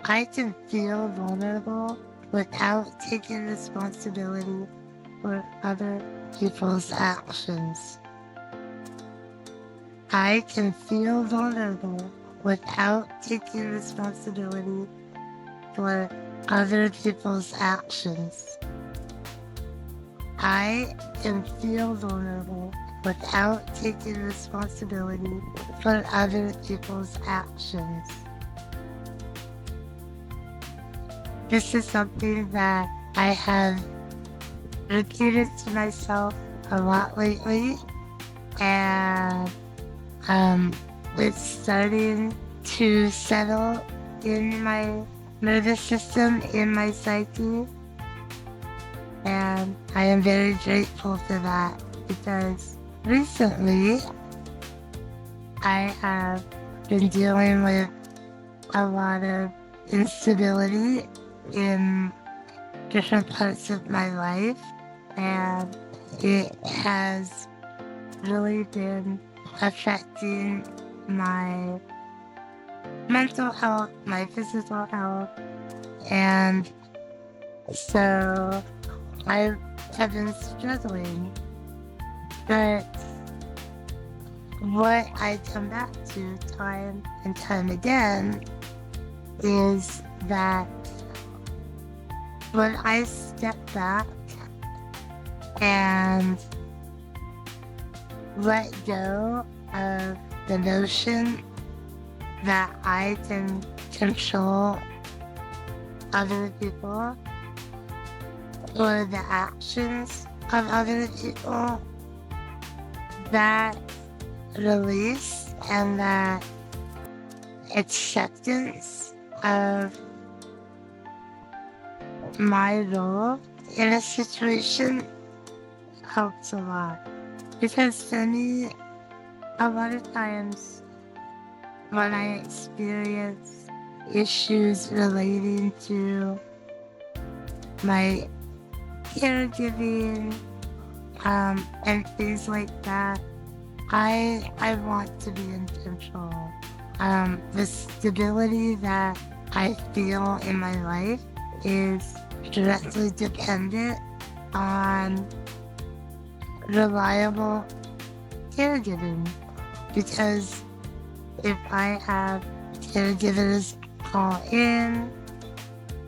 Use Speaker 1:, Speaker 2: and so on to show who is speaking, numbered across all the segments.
Speaker 1: I can feel vulnerable without taking responsibility for other people's actions. I can feel vulnerable without taking responsibility for other people's actions. I can feel vulnerable without taking responsibility for other people's actions. This is something that I have repeated to myself a lot lately, and it's starting to settle in my nervous system, in my psyche, and I am very grateful for that because recently I have been dealing with a lot of instability in different parts of my life, and it has really been affecting my mental health, my physical health, and so I have been struggling. But what I come back to time and time again is that when I step back and let go of the notion that I can control other people or the actions of other people, that release and that acceptance of my role in a situation helps a lot. Because for me, a lot of times when I experience issues relating to my caregiving and things like that, I want to be in control. The stability that I feel in my life is directly dependent on reliable caregiving, because if I have caregivers call in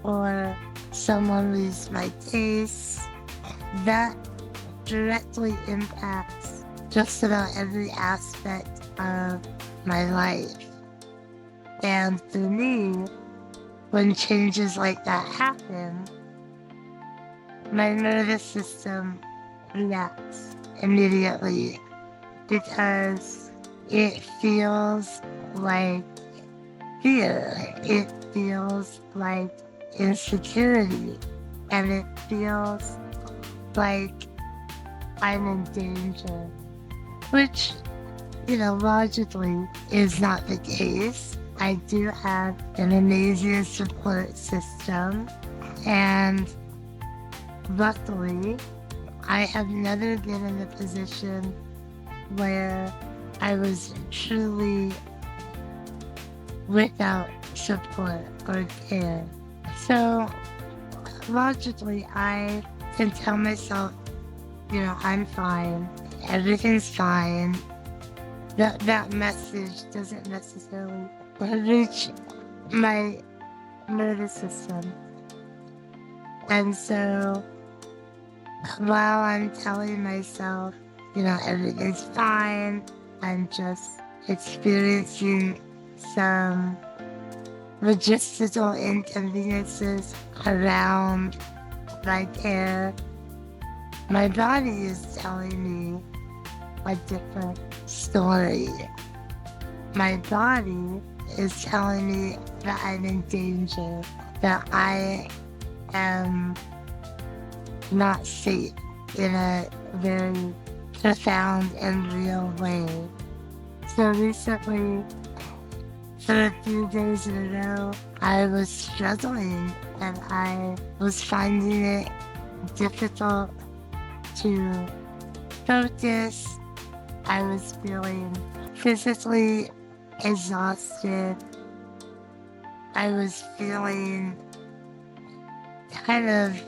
Speaker 1: or someone leaves my case, that directly impacts just about every aspect of my life. And for me, when changes like that happen, my nervous system reacts immediately because it feels like fear, it feels like insecurity, and it feels like I'm in danger, which, logically is not the case. I do have an amazing support system, and luckily, I have never been in a position where I was truly without support or care. So logically, I can tell myself, I'm fine, everything's fine. That message doesn't necessarily reach my nervous system. And so while I'm telling myself, everything's fine, I'm just experiencing some logistical inconveniences around my care, my body is telling me a different story. My body is telling me that I'm in danger, that I am not safe in a very profound and real way. So recently, for a few days in a row, I was struggling and I was finding it difficult to focus. I was feeling physically exhausted. I was feeling kind of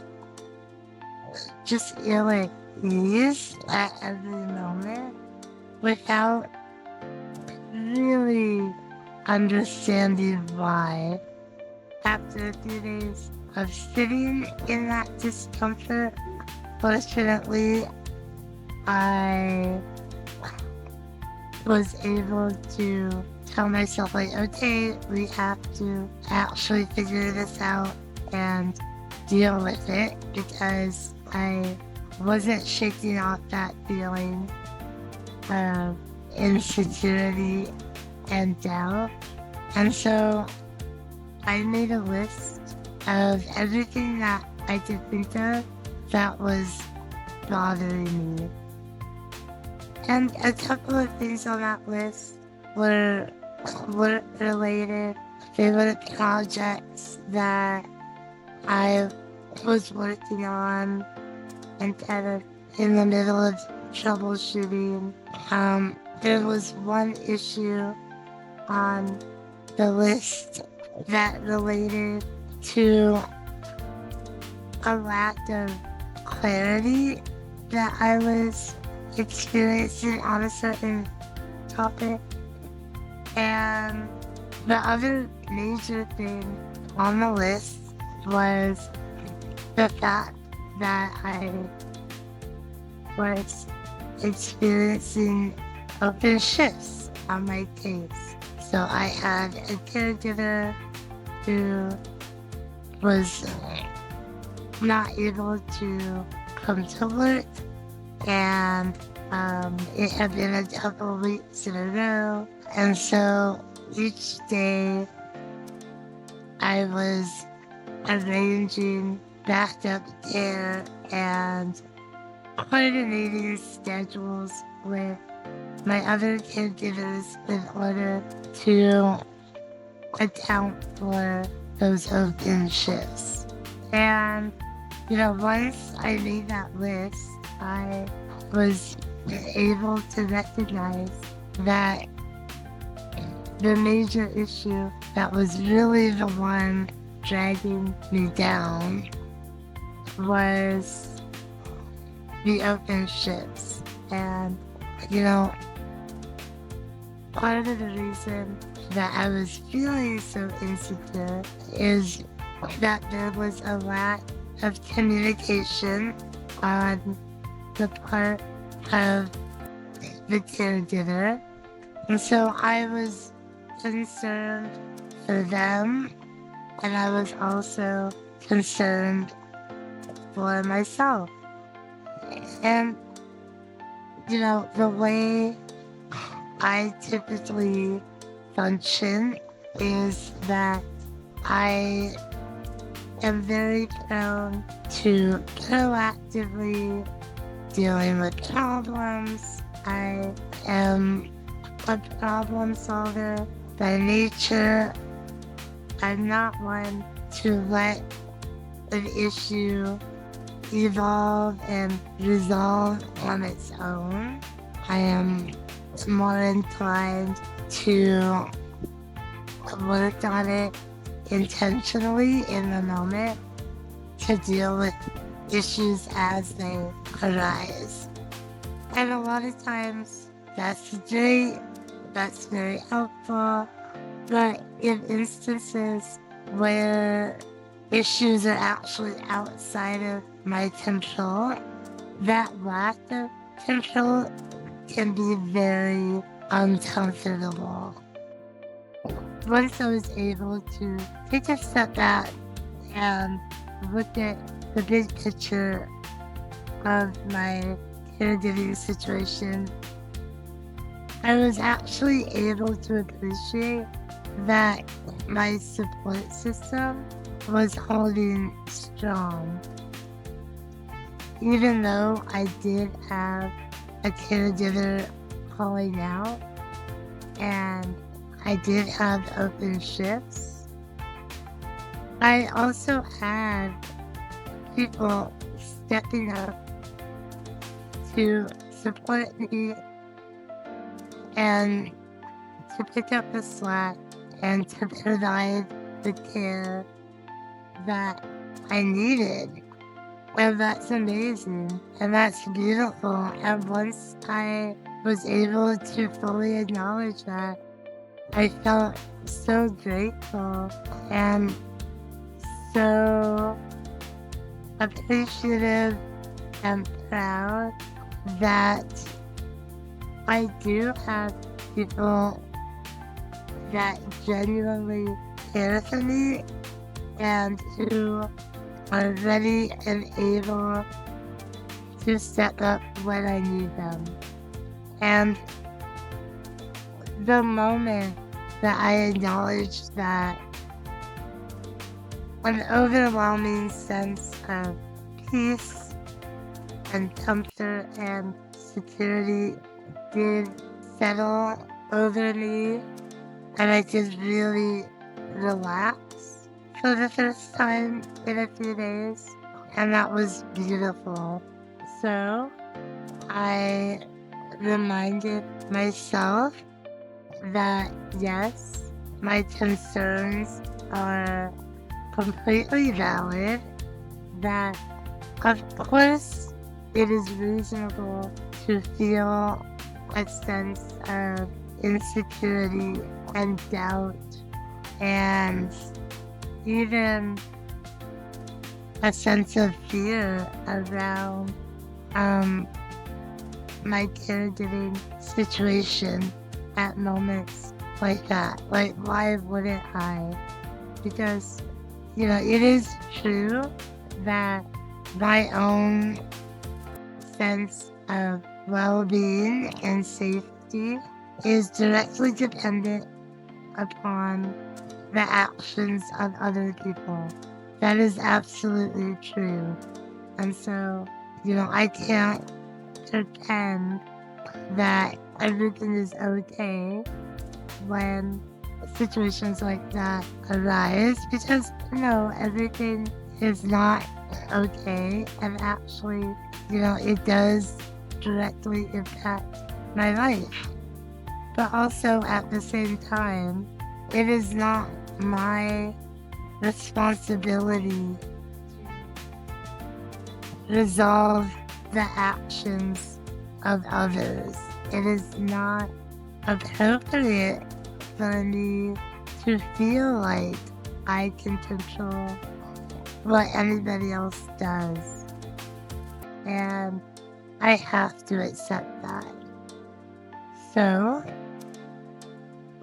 Speaker 1: just ill at ease at every moment without really understanding why. After a few days of sitting in that discomfort, fortunately, I was able to tell myself, like, okay, we have to actually figure this out and deal with it because I wasn't shaking off that feeling of insecurity and doubt. And so I made a list of everything that I could think of that was bothering me. And a couple of things on that list were work related. They were projects that I was working on and kind of in the middle of troubleshooting. There was one issue on the list that related to a lack of clarity that I was experiencing on a certain topic. And the other major thing on the list was the fact that I was experiencing open shifts on my case. So I had a caregiver who was not able to come to work, and it had been a couple of weeks in a row. And so each day I was arranging backup care and coordinating schedules with my other caregivers in order to account for those open shifts. And, once I made that list, I was able to recognize that the major issue that was really the one dragging me down was the open shifts. And, part of the reason that I was feeling so insecure is that there was a lack of communication on the part of the caregiver. And so I was concerned for them, and I was also concerned for myself. And, the way I typically function is that I am very prone to proactively dealing with problems. I am a problem solver by nature. I'm not one to let an issue evolve and resolve on its own. I am more inclined to work on it intentionally in the moment to deal with issues as they arise. And a lot of times that's great, that's very helpful, but in instances where issues are actually outside of my control, that lack of control can be very uncomfortable. Once I was able to take a step back and look at the big picture of my caregiving situation, I was actually able to appreciate that my support system was holding strong. Even though I did have a caregiver calling out and I did have open shifts, I also had people stepping up to support me and to pick up the slack and to provide the care that I needed. And that's amazing. And that's beautiful. And once I was able to fully acknowledge that, I felt so grateful and so appreciative and proud that I do have people that genuinely care for me and who are ready and able to step up when I need them. And the moment that I acknowledge that, an overwhelming sense of peace and comfort and security did settle over me, and I could really relax for the first time in a few days, and that was beautiful. So I reminded myself that yes, my concerns are completely valid, that of course it is reasonable to feel a sense of insecurity and doubt and even a sense of fear around my caregiving situation at moments like that. Like, why wouldn't I? Because, it is true that my own sense of well-being and safety is directly dependent upon the actions of other people. That is absolutely true. And so, I can't pretend that everything is okay when situations like that arise, because no, everything is not okay, and actually, it does directly impact my life. But also at the same time, it is not my responsibility to resolve the actions of others. It is not appropriate for me to feel like I can control what anybody else does. And I have to accept that. So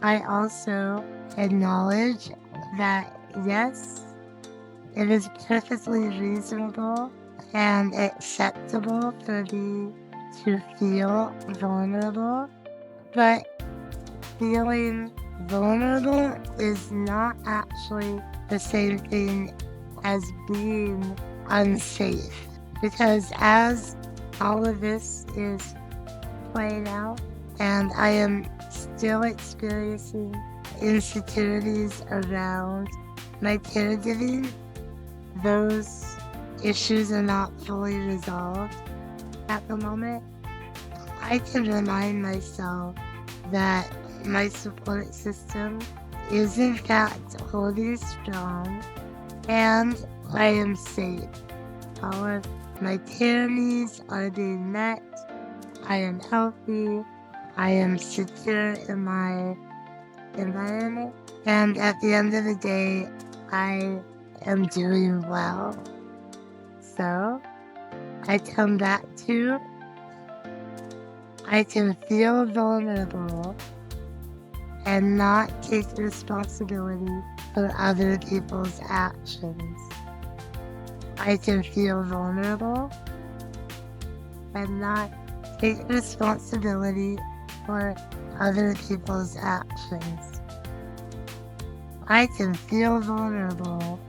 Speaker 1: I also acknowledge that yes, it is perfectly reasonable and acceptable for me to feel vulnerable, but feeling vulnerable is not actually the same thing as being unsafe. Because as all of this is playing out, and I am still experiencing insecurities around my caregiving, those issues are not fully resolved at the moment. I can remind myself that my support system is in fact holding strong, and I am safe. All of my care needs are being met. I am healthy. I am secure in my environment. And at the end of the day, I am doing well. So I come back to, I can feel vulnerable and not take responsibility for other people's actions. I can feel vulnerable and not take responsibility for other people's actions. I can feel vulnerable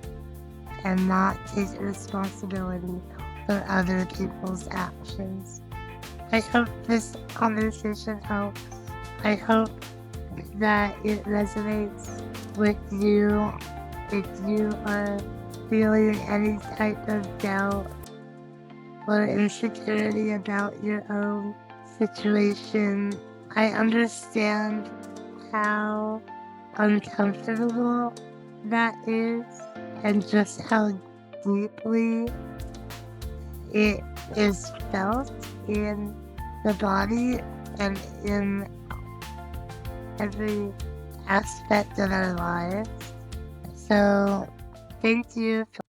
Speaker 1: and not take responsibility for other people's actions. I hope this conversation helps. I hope that it resonates with you if you are feeling any type of doubt or insecurity about your own situation. I understand how uncomfortable that is, and just how deeply it is felt in the body and in every aspect of our lives. So, thank you